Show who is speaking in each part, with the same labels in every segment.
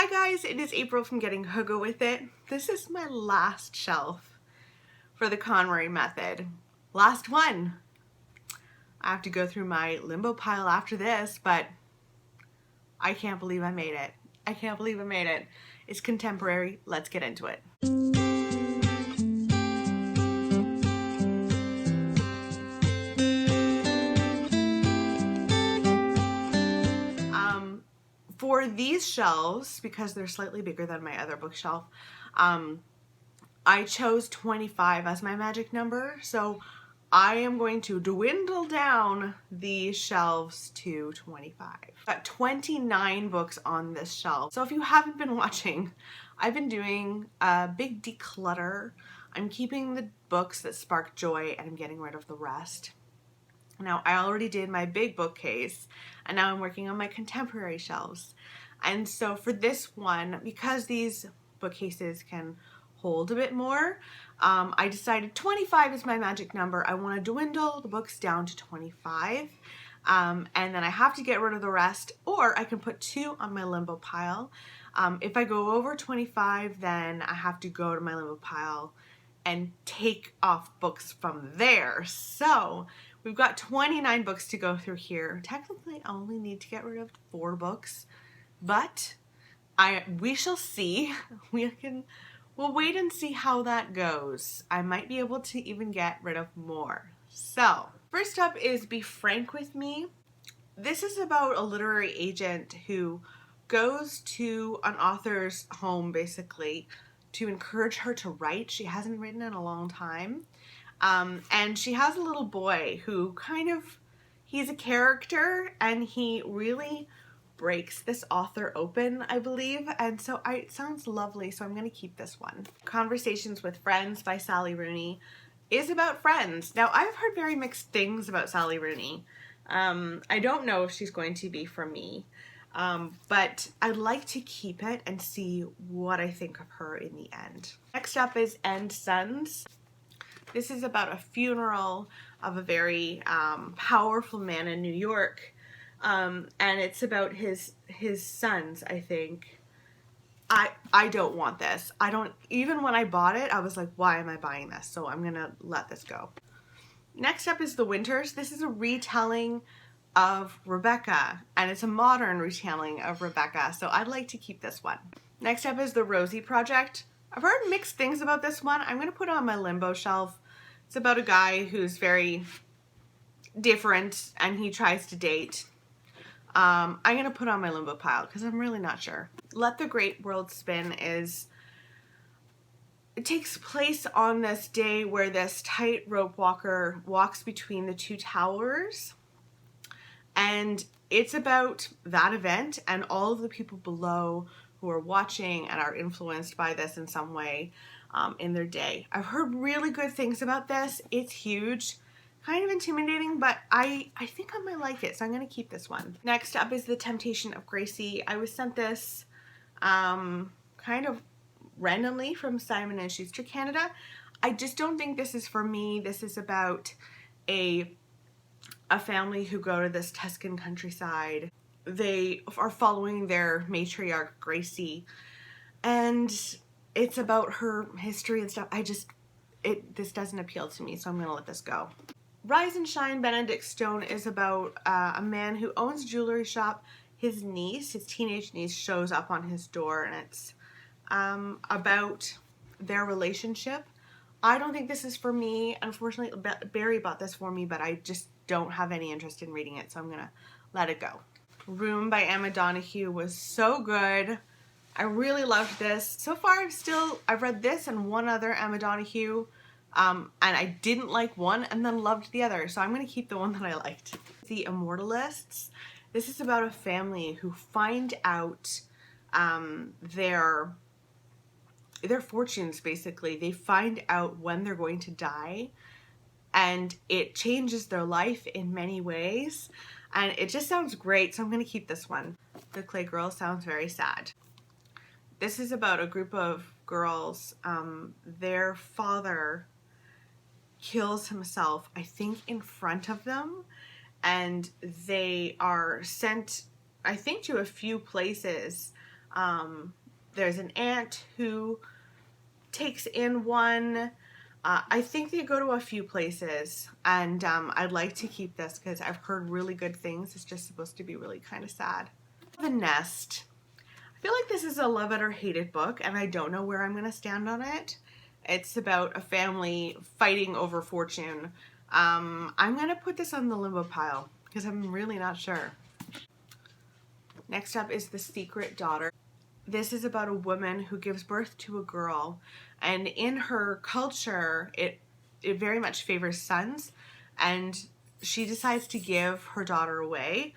Speaker 1: Hi guys, it is April from Getting Hugga With It. This is my last shelf for the Konmari method. Last one. I have to go through my limbo pile after this, but I can't believe I made it. I can't believe I made it. It's contemporary. Let's get into it. For these shelves, because they're slightly bigger than my other bookshelf, I chose 25 as my magic number. So I am going to dwindle down these shelves to 25. I've got 29 books on this shelf. So if you haven't been watching, I've been doing a big declutter. I'm keeping the books that spark joy and I'm getting rid of the rest. Now, I already did my big bookcase, and now I'm working on my contemporary shelves. And so for this one, because these bookcases can hold a bit more, I decided 25 is my magic number. I want to dwindle the books down to 25, and then I have to get rid of the rest, or I can put 2 on my limbo pile. If I go over 25, then I have to go to my limbo pile and take off books from there. So we've got 29 books to go through here. Technically, I only need to get rid of 4 books, but we shall see. We'll wait and see how that goes. I might be able to even get rid of more. So, first up is Be Frank With Me. This is about a literary agent who goes to an author's home, basically, to encourage her to write. She hasn't written in a long time. And she has a little boy who he's a character, and he really breaks this author open, I believe. And so it sounds lovely, so I'm going to keep this one. Conversations with Friends by Sally Rooney is about friends. Now, I've heard very mixed things about Sally Rooney. I don't know if she's going to be for me. But I'd like to keep it and see what I think of her in the end. Next up is End Sons. This is about a funeral of a very powerful man in New York, and it's about his sons, I think. I don't want this. Even when I bought it, I was like, why am I buying this? So I'm gonna let this go. Next up is The Winters. This is a retelling of Rebecca, and it's a modern retelling of Rebecca, so I'd like to keep this one. Next up is The Rosie Project. I've heard mixed things about this one. I'm going to put it on my limbo shelf. It's about a guy who's very different and he tries to date. I'm going to put it on my limbo pile because I'm really not sure. Let the Great World Spin it takes place on this day where this tightrope walker walks between the 2 towers. And it's about that event and all of the people below who are watching and are influenced by this in some way in their day. I've heard really good things about this. It's huge, kind of intimidating, but I think I might like it, so I'm going to keep this one. Next up is The Temptation of Gracie. I was sent this kind of randomly from Simon & Schuster Canada. I just don't think this is for me. This is about a family who go to this Tuscan countryside. They are following their matriarch, Gracie, and it's about her history and stuff. This doesn't appeal to me, so I'm gonna let this go. Rise and Shine, Benedict Stone is about a man who owns a jewelry shop. His teenage niece, shows up on his door, and it's about their relationship. I don't think this is for me. Unfortunately, Barry bought this for me, but I just don't have any interest in reading it, so I'm gonna let it go. Room by Emma Donoghue was so good. I really loved this. So far, I've read this and one other Emma Donoghue, and I didn't like one and then loved the other, so I'm gonna keep the one that I liked. The Immortalists. This is about a family who find out their fortunes, basically. They find out when they're going to die, and it changes their life in many ways, and it just sounds great, so I'm going to keep this one. The Clay Girl sounds very sad. This is about a group of girls. Their father kills himself, I think, in front of them, and they are sent, I think, to a few places There's an aunt who takes in one. I think they go to a few places, and I'd like to keep this because I've heard really good things. It's just supposed to be really kind of sad. The Nest. I feel like this is a love it or hate it book, and I don't know where I'm going to stand on it. It's about a family fighting over fortune. I'm going to put this on the limbo pile because I'm really not sure. Next up is The Secret Daughter. This is about a woman who gives birth to a girl, and in her culture, it very much favors sons, and she decides to give her daughter away,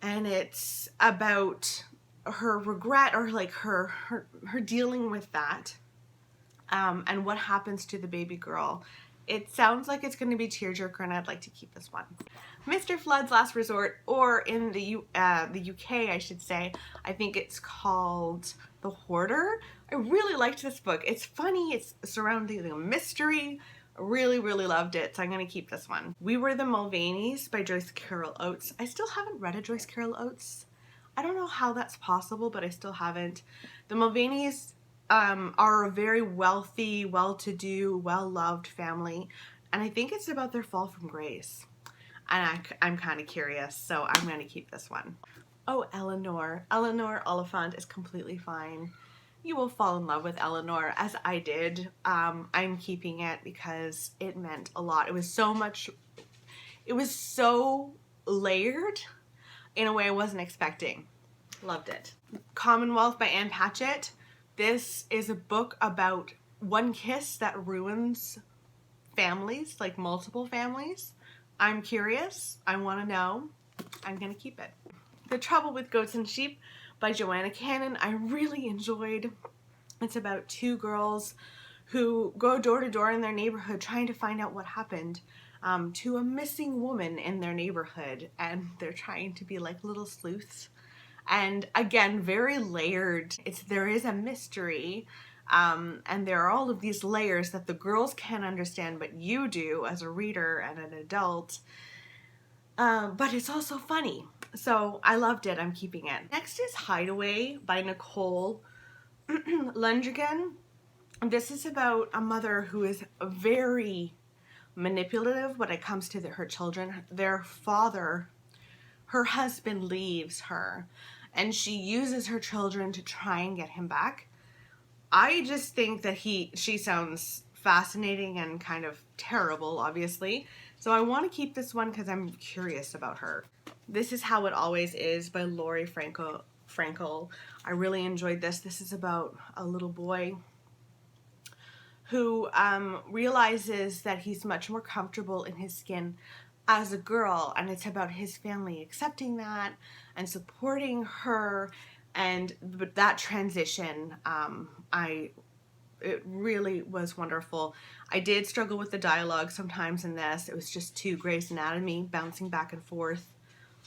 Speaker 1: and it's about her regret, or like her dealing with that, and what happens to the baby girl. It sounds like it's going to be tearjerker, and I'd like to keep this one. Mr. Flood's Last Resort, or in the UK, I should say, I think it's called The Hoarder. I really liked this book. It's funny. It's surrounding a mystery. I really, really loved it, so I'm going to keep this one. We Were the Mulvaneys by Joyce Carol Oates. I still haven't read a Joyce Carol Oates. I don't know how that's possible, but I still haven't. The Mulvaneys are a very wealthy, well-to-do, well-loved family, and I think it's about their fall from grace. And I'm kind of curious, so I'm going to keep this one. Oh, Eleanor. Eleanor Oliphant is completely fine. You will fall in love with Eleanor, as I did. I'm keeping it because it meant a lot. It was so layered in a way I wasn't expecting. Loved it. Commonwealth by Anne Patchett. This is a book about one kiss that ruins families, like multiple families. I'm curious. I want to know. I'm going to keep it. The Trouble with Goats and Sheep by Joanna Cannon. I really enjoyed. It's about two girls who go door to door in their neighborhood trying to find out what happened to a missing woman in their neighborhood. And they're trying to be like little sleuths. And again, very layered. There is a mystery, and there are all of these layers that the girls can't understand, but you do as a reader and an adult. But it's also funny. So I loved it. I'm keeping it. Next is Hideaway by Nicole Lundrigan. This is about a mother who is very manipulative when it comes to her children. Their father, her husband, leaves her, and she uses her children to try and get him back. I just think that she sounds fascinating and kind of terrible, obviously. So I want to keep this one because I'm curious about her. This is How It Always Is by Lori Frankel. I really enjoyed this. This is about a little boy who realizes that he's much more comfortable in his skin as a girl, and it's about his family accepting that and supporting her, and that transition, it really was wonderful. I did struggle with the dialogue sometimes in this. It was just too Grey's Anatomy, bouncing back and forth,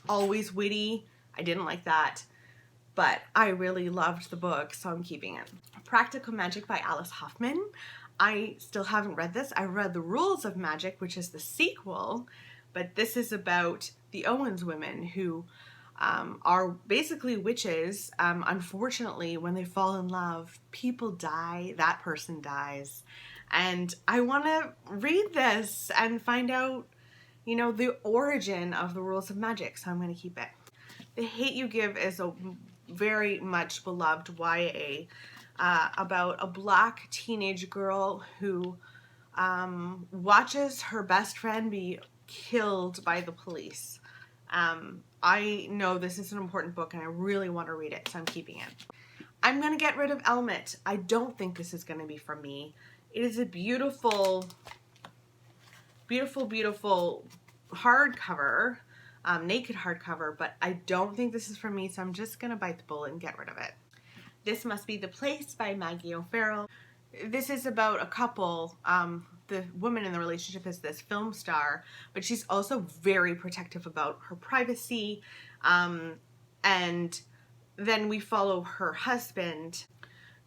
Speaker 1: always witty. I didn't like that, but I really loved the book, so I'm keeping it. Practical Magic by Alice Hoffman. I still haven't read this. I read The Rules of Magic, which is the sequel, but this is about the Owens women who are basically witches. Unfortunately, when they fall in love, people die, that person dies. And I want to read this and find out, the origin of the rules of magic, so I'm going to keep it. The Hate You Give is a very much beloved YA about a black teenage girl who watches her best friend be killed by the police. I know this is an important book and I really want to read it, so I'm keeping it. I'm going to get rid of Elmet. I don't think this is going to be for me. It is a beautiful, beautiful, beautiful hardcover, naked hardcover, but I don't think this is for me, so I'm just going to bite the bullet and get rid of it. This Must Be the Place by Maggie O'Farrell. This is about a couple. The woman in the relationship is this film star, but she's also very protective about her privacy. And then we follow her husband,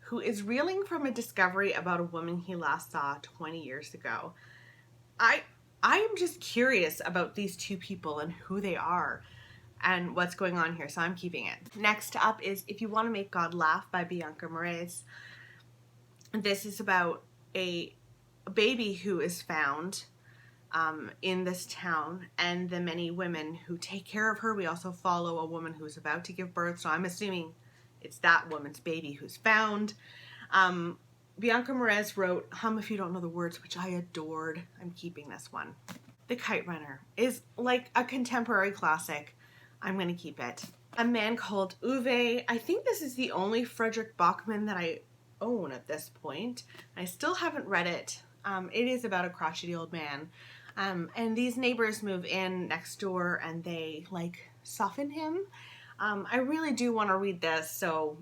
Speaker 1: who is reeling from a discovery about a woman he last saw 20 years ago. I am just curious about these two people and who they are. and what's going on here, so I'm keeping it. Next up is If You Want to Make God Laugh by Bianca Moraes. This is about a baby who is found in this town and the many women who take care of her. We also follow a woman who's about to give birth, so I'm assuming it's that woman's baby who's found. Bianca Moraes wrote Hum If You Don't Know the Words, which I adored. I'm keeping this one. The Kite Runner is like a contemporary classic. I'm going to keep it. A Man Called Uwe. I think this is the only Frederick Bachman that I own at this point. I still haven't read it. It is about a crotchety old man. And these neighbors move in next door and they like soften him. I really do want to read this, so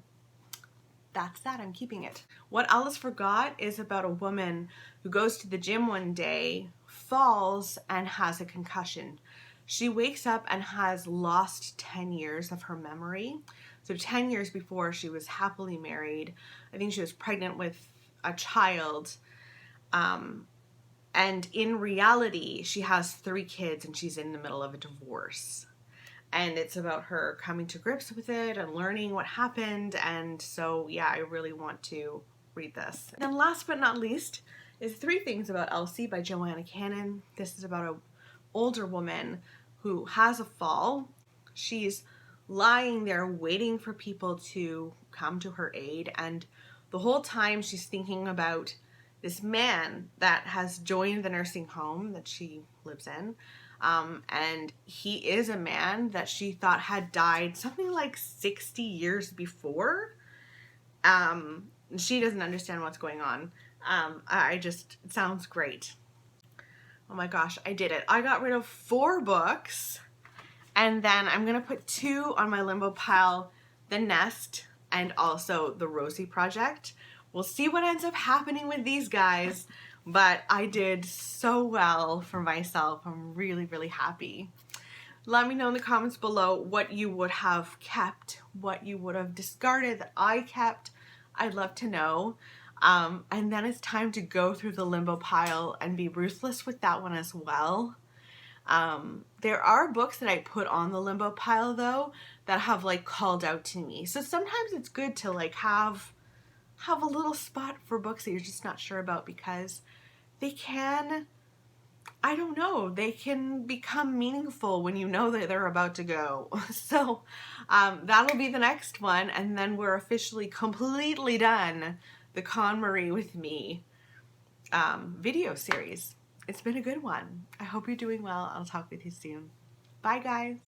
Speaker 1: that's that. I'm keeping it. What Alice Forgot is about a woman who goes to the gym one day, falls, and has a concussion. She wakes up and has lost 10 years of her memory. So 10 years before, she was happily married. I think she was pregnant with a child. And in reality, she has 3 kids and she's in the middle of a divorce. And it's about her coming to grips with it and learning what happened. And so, yeah, I really want to read this. And then last but not least is 3 Things About Elsie by Joanna Cannon. This is about an older woman who has a fall. She's lying there waiting for people to come to her aid. And the whole time she's thinking about this man that has joined the nursing home that she lives in. And he is a man that she thought had died something like 60 years before. She doesn't understand what's going on. It sounds great. Oh my gosh, I did it. I got rid of 4 books, and then I'm going to put 2 on my limbo pile, The Nest and also The Rosie Project. We'll see what ends up happening with these guys, but I did so well for myself. I'm really, really happy. Let me know in the comments below what you would have kept, what you would have discarded that I kept. I'd love to know. And then it's time to go through the limbo pile and be ruthless with that one as well. There are books that I put on the limbo pile though that have like called out to me. So sometimes it's good to like have a little spot for books that you're just not sure about, because they can, I don't know, they can become meaningful when you know that they're about to go. So that'll be the next one, and then we're officially completely done the Konmari with me video series. It's been a good one. I hope you're doing well. I'll talk with you soon. Bye guys.